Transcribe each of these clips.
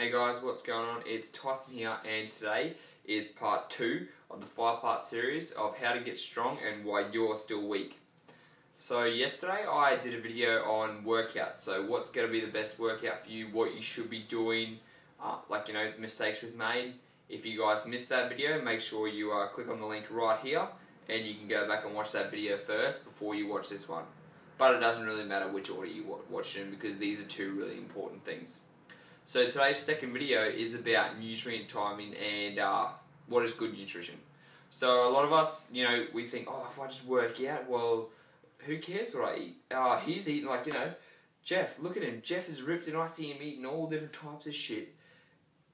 Hey guys, what's going on? It's Tyson here, and today is part 2 of the 5-part series of how to get strong and why you're still weak. So yesterday I did a video on workouts, so what's going to be the best workout for you, what you should be doing, mistakes we've made. If you guys missed that video, make sure you click on the link right here and you can go back and watch that video first before you watch this one. But it doesn't really matter which order you watch it in because these are two really important things. So today's second video is about nutrient timing and what is good nutrition. So a lot of us, we think, oh, if I just work out, well, who cares what I eat? He's eating Jeff, look at him. Jeff is ripped and I see him eating all different types of shit.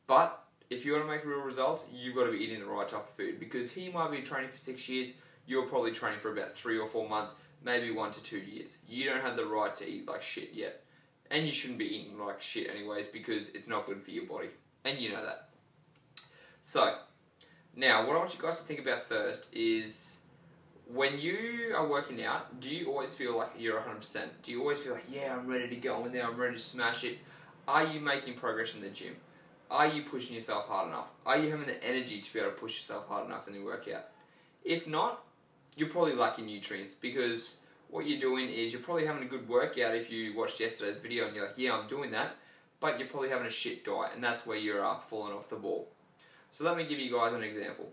But if you want to make real results, you've got to be eating the right type of food because he might be training for 6 years, you're probably training for about 3 or 4 months, maybe 1 to 2 years. You don't have the right to eat like shit yet. And you shouldn't be eating like shit anyways because it's not good for your body. And you know that. So, now what I want you guys to think about first is when you are working out, do you always feel like you're 100%? Do you always feel like, yeah, I'm ready to go in there, I'm ready to smash it? Are you making progress in the gym? Are you pushing yourself hard enough? Are you having the energy to be able to push yourself hard enough in the workout? If not, you're probably lacking nutrients because what you're doing is you're probably having a good workout if you watched yesterday's video and you're like, yeah, I'm doing that, but you're probably having a shit diet, and that's where you're falling off the ball. So let me give you guys an example.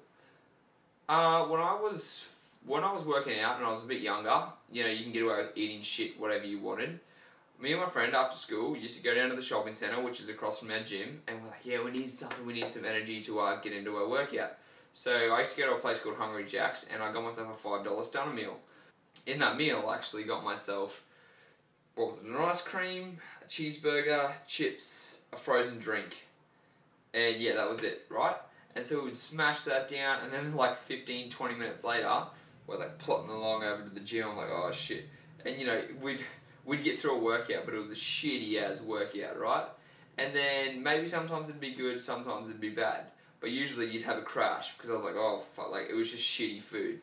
When I was working out and I was a bit younger, you can get away with eating shit, whatever you wanted. Me and my friend after school used to go down to the shopping centre, which is across from our gym, and we're like, yeah, we need something, we need some energy to get into our workout. So I used to go to a place called Hungry Jack's, and I got myself a $5 stunner meal. In that meal, I actually got myself, an ice cream, a cheeseburger, chips, a frozen drink. And yeah, that was it, right? And so we would smash that down, and then like 15, 20 minutes later, we're like plotting along over to the gym. I'm like, oh shit. And we'd get through a workout, but it was a shitty ass workout, right? And then maybe sometimes it'd be good, sometimes it'd be bad. But usually you'd have a crash because I was like, oh fuck, it was just shitty food.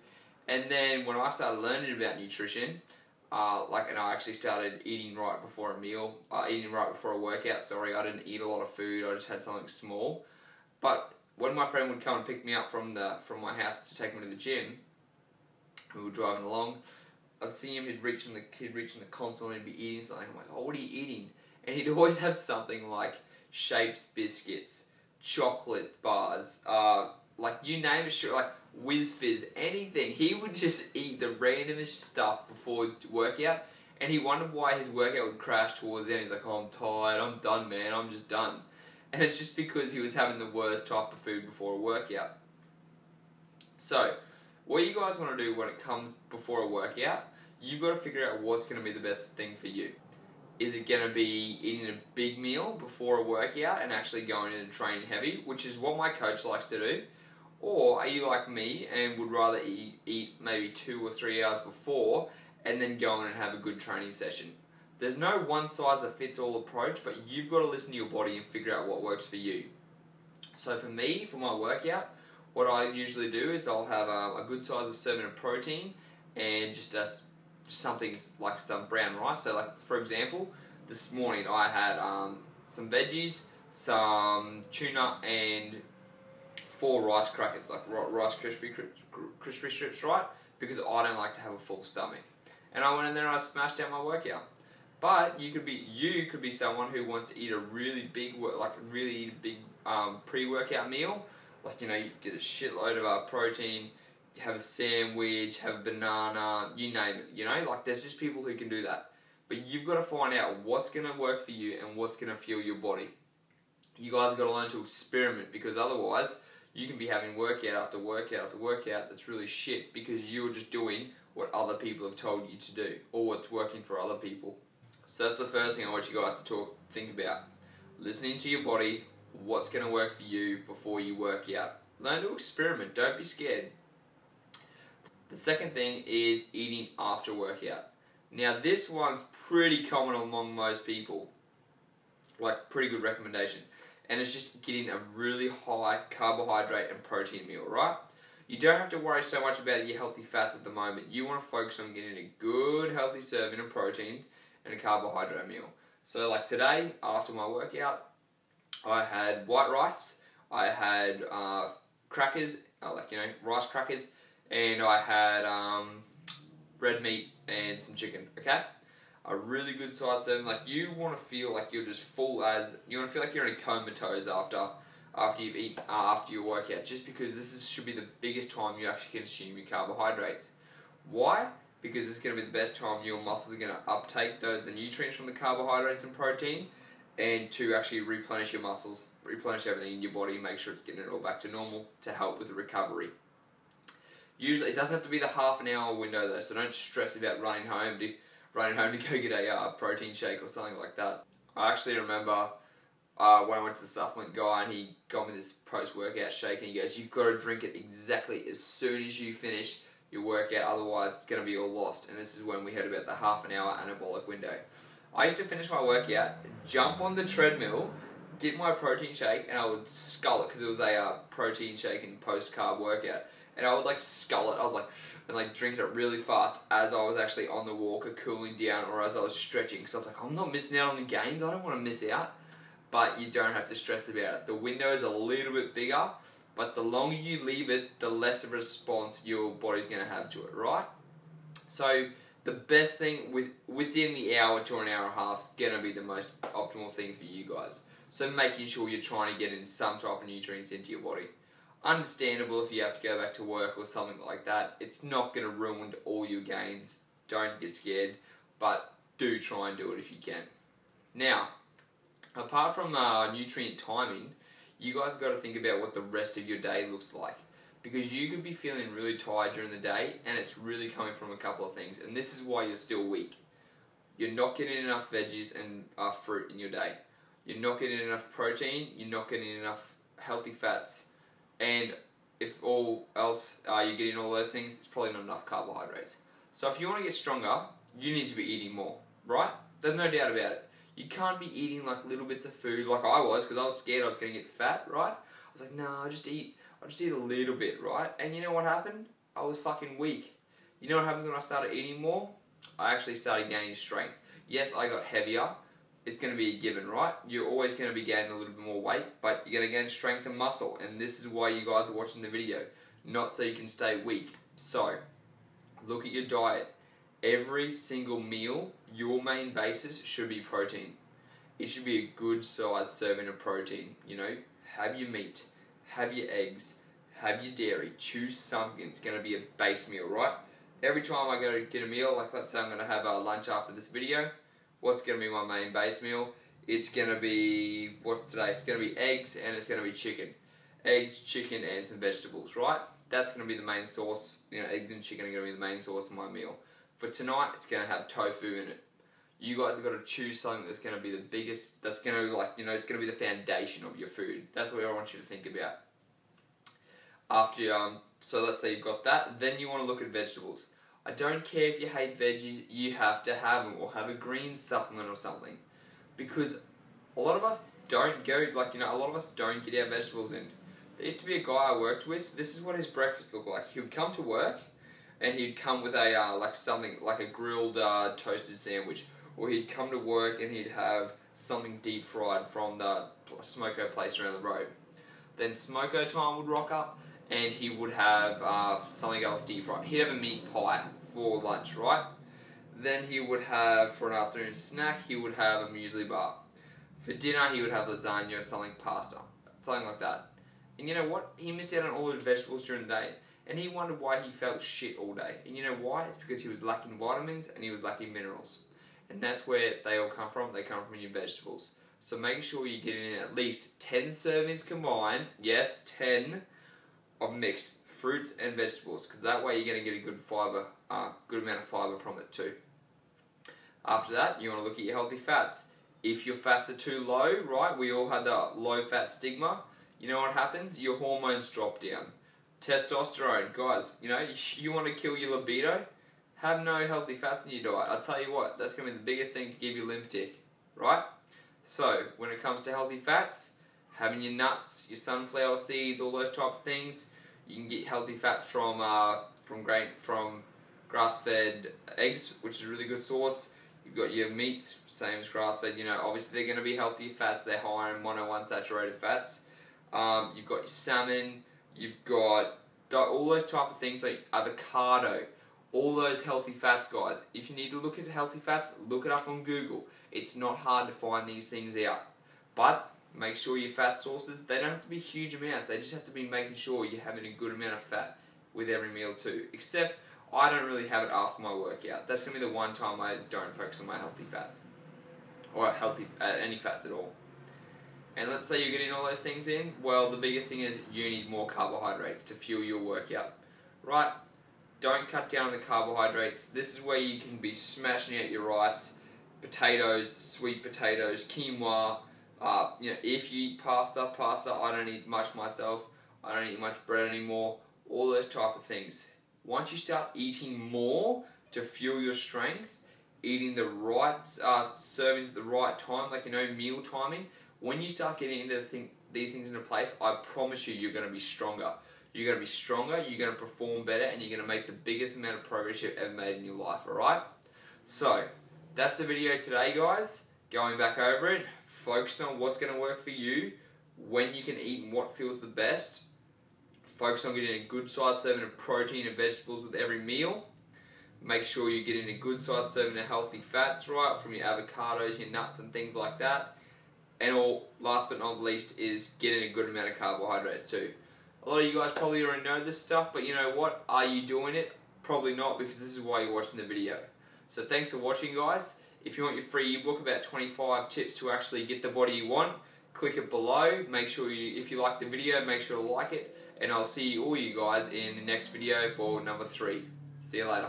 And then when I started learning about nutrition, and I actually started eating right before a meal, eating right before a workout, sorry, I didn't eat a lot of food, I just had something small. But when my friend would come and pick me up from my house to take me to the gym, we were driving along, I'd see him, he'd reach in the console and he'd be eating something. I'm like, oh, what are you eating? And he'd always have something like Shapes biscuits, chocolate bars, you name it, sure, like Whiz Fizz, anything. He would just eat the randomest stuff before workout, and he wondered why his workout would crash towards the end. He's like, oh, I'm tired, I'm done, man, I'm just done. And it's just because he was having the worst type of food before a workout. So, what you guys want to do when it comes before a workout, you've got to figure out what's going to be the best thing for you. Is it going to be eating a big meal before a workout and actually going in and training heavy, which is what my coach likes to do? Or are you like me and would rather eat maybe 2 or 3 hours before and then go in and have a good training session? There's no one size that fits all approach, but you've got to listen to your body and figure out what works for you. So for me, for my workout, what I usually do is I'll have a good size of serving of protein and just something like some brown rice. So like for example, this morning I had some veggies, some tuna and 4 rice crackers, like rice crispy strips, right? Because I don't like to have a full stomach. And I went in there and I smashed out my workout. But you could be someone who wants to eat a really big, pre-workout meal. Like, you get a shitload of protein, you have a sandwich, have a banana, you name it, there's just people who can do that. But you've got to find out what's going to work for you and what's going to fuel your body. You guys have got to learn to experiment because otherwise you can be having workout after workout after workout that's really shit because you're just doing what other people have told you to do or what's working for other people. So that's the first thing I want you guys to think about. Listening to your body, what's going to work for you before you work out. Learn to experiment, don't be scared. The second thing is eating after workout. Now this one's pretty common among most people, pretty good recommendation. And it's just getting a really high carbohydrate and protein meal, right? You don't have to worry so much about your healthy fats at the moment. You want to focus on getting a good healthy serving of protein and a carbohydrate meal. So like today, after my workout, I had white rice, I had crackers, rice crackers, and I had red meat and some chicken, okay? A really good size serving. Like, you want to feel like you're just full as, you want to feel like you're in a comatose after you've eaten, after your workout, just because should be the biggest time you actually consume your carbohydrates. Why? Because this is going to be the best time your muscles are going to uptake the nutrients from the carbohydrates and protein, and to actually replenish your muscles, replenish everything in your body, make sure it's getting it all back to normal to help with the recovery. Usually, it doesn't have to be the half an hour window though, so don't stress about running home to go get a protein shake or something like that. I actually remember when I went to the supplement guy and he got me this post-workout shake, and he goes, "You've got to drink it exactly as soon as you finish your workout, otherwise it's going to be all lost." And this is when we heard about the half an hour anabolic window. I used to finish my workout, jump on the treadmill, get my protein shake, and I would scull it because it was a protein shake and post-carb workout. And I would scull it. I was drinking it really fast as I was actually on the walker cooling down, or as I was stretching, because I was like, I'm not missing out on the gains. I don't want to miss out. But you don't have to stress about it. The window is a little bit bigger, but the longer you leave it, the less of a response your body's going to have to it, right? So the best thing within the hour to an hour and a half is going to be the most optimal thing for you guys. So making sure you're trying to get in some type of nutrients into your body. Understandable if you have to go back to work or something like that. It's not going to ruin all your gains. Don't get scared, but do try and do it if you can. Now, apart from nutrient timing, you guys got to think about what the rest of your day looks like, because you could be feeling really tired during the day, and it's really coming from a couple of things, and this is why you're still weak. You're not getting enough veggies and fruit in your day. You're not getting enough protein. You're not getting enough healthy fats. And if all else you're getting all those things, it's probably not enough carbohydrates. So if you want to get stronger, you need to be eating more, right? There's no doubt about it. You can't be eating little bits of food like I was, because I was scared I was going to get fat, right? I was like, no, I'll just eat a little bit, right? And you know what happened? I was fucking weak. You know what happens when I started eating more? I actually started gaining strength. Yes, I got heavier. It's going to be a given, right? You're always going to be gaining a little bit more weight, but you're going to gain strength and muscle, and this is why you guys are watching the video, not so you can stay weak. So, look at your diet. Every single meal, your main basis should be protein. It should be a good sized serving of protein. Have your meat, have your eggs, have your dairy. Choose something. It's going to be a base meal, right? Every time I go to get a meal, like let's say I'm going to have lunch after this video, what's going to be my main base meal? It's going to be, what's today? It's going to be eggs, and it's going to be chicken. Eggs, chicken, and some vegetables, right? That's going to be the main source. Eggs and chicken are going to be the main source of my meal. For tonight, it's going to have tofu in it. You guys have got to choose something that's going to be the biggest, that's going to it's going to be the foundation of your food. That's what I want you to think about. So let's say you've got that, then you want to look at vegetables. I don't care if you hate veggies, you have to have them, or have a green supplement or something. Because a lot of us don't go, a lot of us don't get our vegetables in. There used to be a guy I worked with, this is what his breakfast looked like. He would come to work, and he'd come with a grilled toasted sandwich. Or he'd come to work and he'd have something deep fried from the smoko place around the road. Then smoko time would rock up, and he would have something else deep fried. He'd have a meat pie for lunch, right? Then he would have, for an afternoon snack, he would have a muesli bar. For dinner, he would have lasagna or something like that. And you know what? He missed out on all his vegetables during the day. And he wondered why he felt shit all day. And you know why? It's because he was lacking vitamins and he was lacking minerals. And that's where they all come from. They come from your vegetables. So make sure you're getting in at least 10 servings combined. Yes, 10 of mixed fruits and vegetables. Because that way you're going to get a good amount of fiber from it too. After that, you want to look at your healthy fats. If your fats are too low, right? We all had the low fat stigma. You know what happens? Your hormones drop down. Testosterone, guys. You want to kill your libido? Have no healthy fats in your diet. I'll tell you what, that's going to be the biggest thing to give you lymph tick, right? So, when it comes to healthy fats, having your nuts, your sunflower seeds, all those type of things, you can get healthy fats from grass-fed eggs, which is a really good source. You've got your meats, same as grass-fed. You know, obviously they're going to be healthy fats. They're higher in monounsaturated fats. You've got your salmon. You've got all those type of things like avocado. All those healthy fats, guys. If you need to look at healthy fats, look it up on Google. It's not hard to find these things out. But make sure your fat sources, they don't have to be huge amounts. They just have to be making sure you're having a good amount of fat with every meal too. Except I don't really have it after my workout. That's going to be the one time I don't focus on my healthy fats. Or any fats at all. And let's say you're getting all those things in. Well, the biggest thing is you need more carbohydrates to fuel your workout. Right? Don't cut down on the carbohydrates. This is where you can be smashing out your rice, potatoes, sweet potatoes, quinoa. You know, if you eat pasta, I don't eat much myself. I don't eat much bread anymore. All those type of things. Once you start eating more to fuel your strength, eating the right servings at the right time, like, you know, meal timing. When you start getting into these things into place, I promise you're going to be stronger. You're going to be stronger, you're going to perform better, and you're going to make the biggest amount of progress you've ever made in your life, alright? So, that's the video today, guys. Going back over it, focus on what's going to work for you, when you can eat and what feels the best. Focus on getting a good size serving of protein and vegetables with every meal. Make sure you're getting a good size serving of healthy fats, right, from your avocados, your nuts and things like that. And last but not least is getting a good amount of carbohydrates too. A lot of you guys probably already know this stuff, but you know what? Are you doing it? Probably not, because this is why you're watching the video. So thanks for watching, guys. If you want your free ebook about 25 tips to actually get the body you want, click it below. Make sure if you like the video, make sure to like it. And I'll see all you guys in the next video for number 3. See you later.